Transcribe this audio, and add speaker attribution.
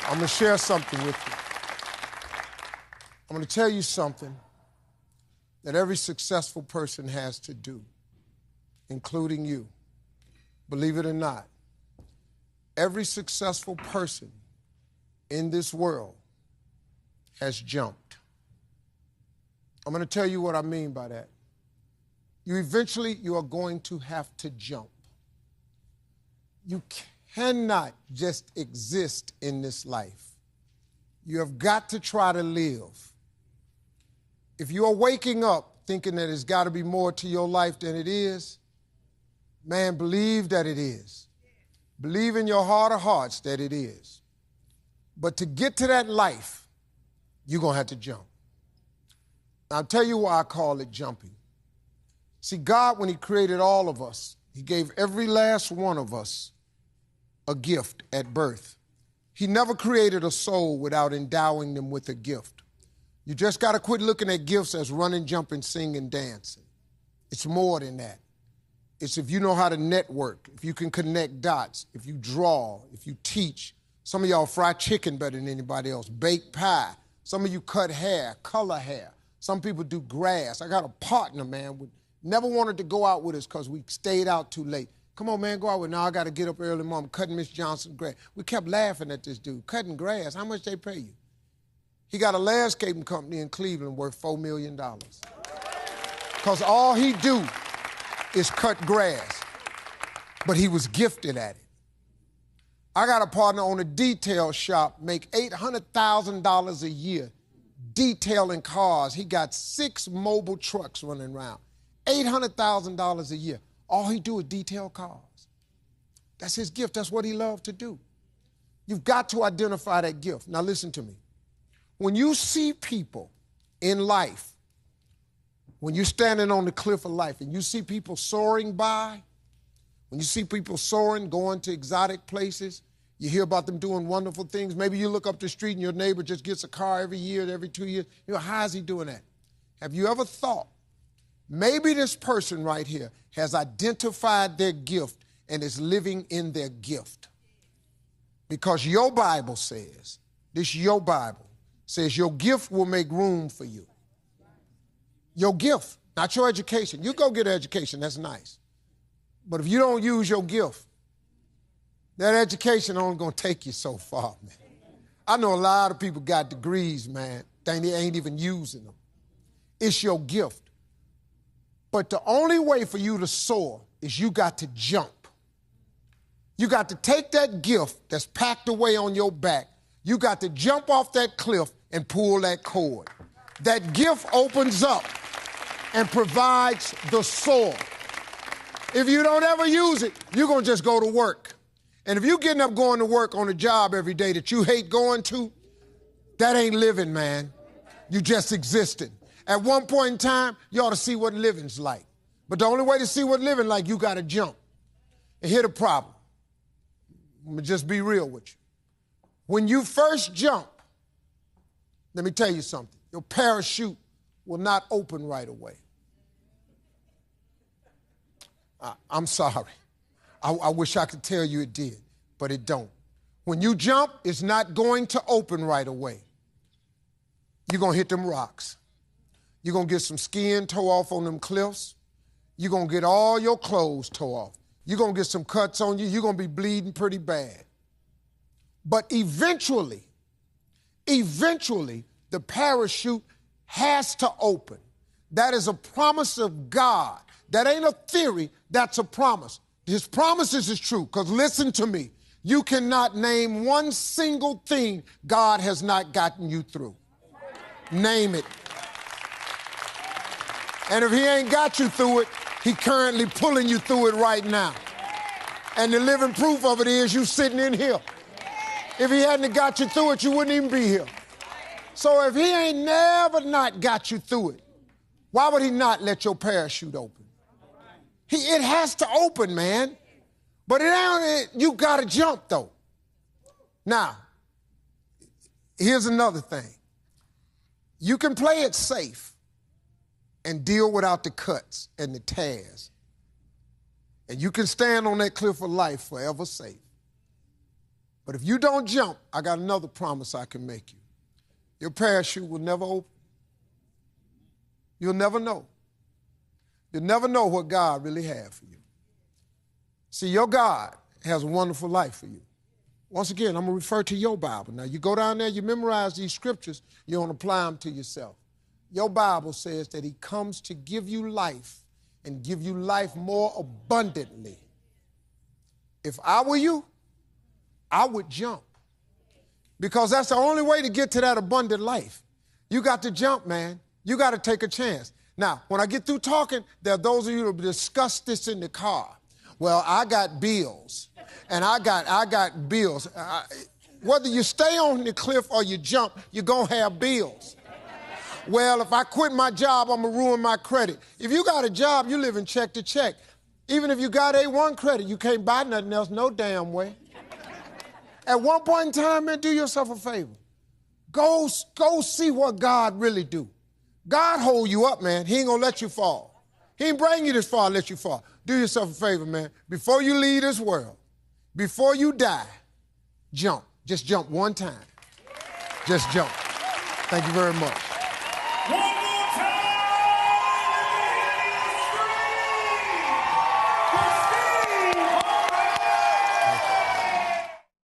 Speaker 1: I'm going to share something with you. I'm going to tell you something that every successful person has to do, including you. Believe it or not, every successful person in this world has jumped. I'm going to tell you what I mean by that. You are going to have to jump. You cannot just exist in this life. You have got to try to live. If you are waking up thinking that there's got to be more to your life than it is, man, believe that it is. Believe in your heart of hearts that it is. But to get to that life, you're going to have to jump. I'll tell you why I call it jumping. See, God, when he created all of us, he gave every last one of us a gift at birth. He never created a soul without endowing them with a gift. You just got to quit looking at gifts as running, jumping, singing, dancing. It's more than that. It's if you know how to network, if you can connect dots, if you draw, if you teach. Some of y'all fry chicken better than anybody else, bake pie. Some of you cut hair, color hair. Some people do grass. I got a partner, man, never wanted to go out with us because we stayed out too late. Come on, man, go out with. Now I got to get up early, Mom, cutting Miss Johnson's grass. We kept laughing at this dude, cutting grass. How much they pay you? He got a landscaping company in Cleveland worth $4 million. Because all he do is cut grass. But he was gifted at it. I got a partner on a detail shop, make $800,000 a year detailing cars. He got 6 mobile trucks running around. $800,000 a year. All he do is detail cars. That's his gift. That's what he loved to do. You've got to identify that gift. Now listen to me. When you see people in life, when you're standing on the cliff of life and you see people soaring by, when you see people soaring, going to exotic places, you hear about them doing wonderful things. Maybe you look up the street and your neighbor just gets a car every year, every 2 years. You know, how is he doing that? Have you ever thought, maybe this person right here has identified their gift and is living in their gift? Because your Bible says, your Bible says your gift will make room for you. Your gift, not your education. You go get an education, that's nice. But if you don't use your gift, that education only gonna take you so far, man. I know a lot of people got degrees, man. They ain't even using them. It's your gift. But the only way for you to soar is you got to jump. You got to take that gift that's packed away on your back. You got to jump off that cliff and pull that cord. That gift opens up and provides the soar. If you don't ever use it, you're going to just go to work. And if you're getting up going to work on a job every day that you hate going to, that ain't living, man. You just existing. At one point in time, you ought to see what living's like. But the only way to see what living like, you got to jump. And here's the problem. I'm going to just be real with you. When you first jump, let me tell you something. Your parachute will not open right away. I'm sorry. I wish I could tell you it did, but it don't. When you jump, it's not going to open right away. You're going to hit them rocks. You're going to get some skin tore off on them cliffs. You're going to get all your clothes tore off. You're going to get some cuts on you. You're going to be bleeding pretty bad. But eventually, the parachute has to open. That is a promise of God. That ain't a theory, that's a promise. His promises is true, because listen to me. You cannot name one single thing God has not gotten you through. Name it. And if he ain't got you through it, he currently pulling you through it right now. And the living proof of it is you sitting in here. If he hadn't got you through it, you wouldn't even be here. So if he ain't never not got you through it, why would he not let your parachute open? It has to open, man. But you got to jump, though. Now, here's another thing. You can play it safe and deal without the cuts and the tears. And you can stand on that cliff of life forever safe. But if you don't jump, I got another promise I can make you. Your parachute will never open. You'll never know. You'll never know what God really has for you. See, your God has a wonderful life for you. Once again, I'm going to refer to your Bible. Now, you go down there, you memorize these scriptures, you don't apply them to yourself. Your Bible says that he comes to give you life and give you life more abundantly. If I were you, I would jump, because that's the only way to get to that abundant life. You got to jump, man. You got to take a chance. Now, when I get through talking, there are those of you who discuss this in the car. Well, I got bills, and I got bills. Whether you stay on the cliff or you jump, you're going to have bills. Well, if I quit my job, I'm going to ruin my credit. If you got a job, you live in check to check. Even if you got A1 credit, you can't buy nothing else no damn way. At one point in time, man, do yourself a favor. Go see what God really do. God hold you up, man. He ain't going to let you fall. He ain't bring you this far to let you fall. Do yourself a favor, man. Before you leave this world, before you die, jump. Just jump one time. Just jump. Thank you very much.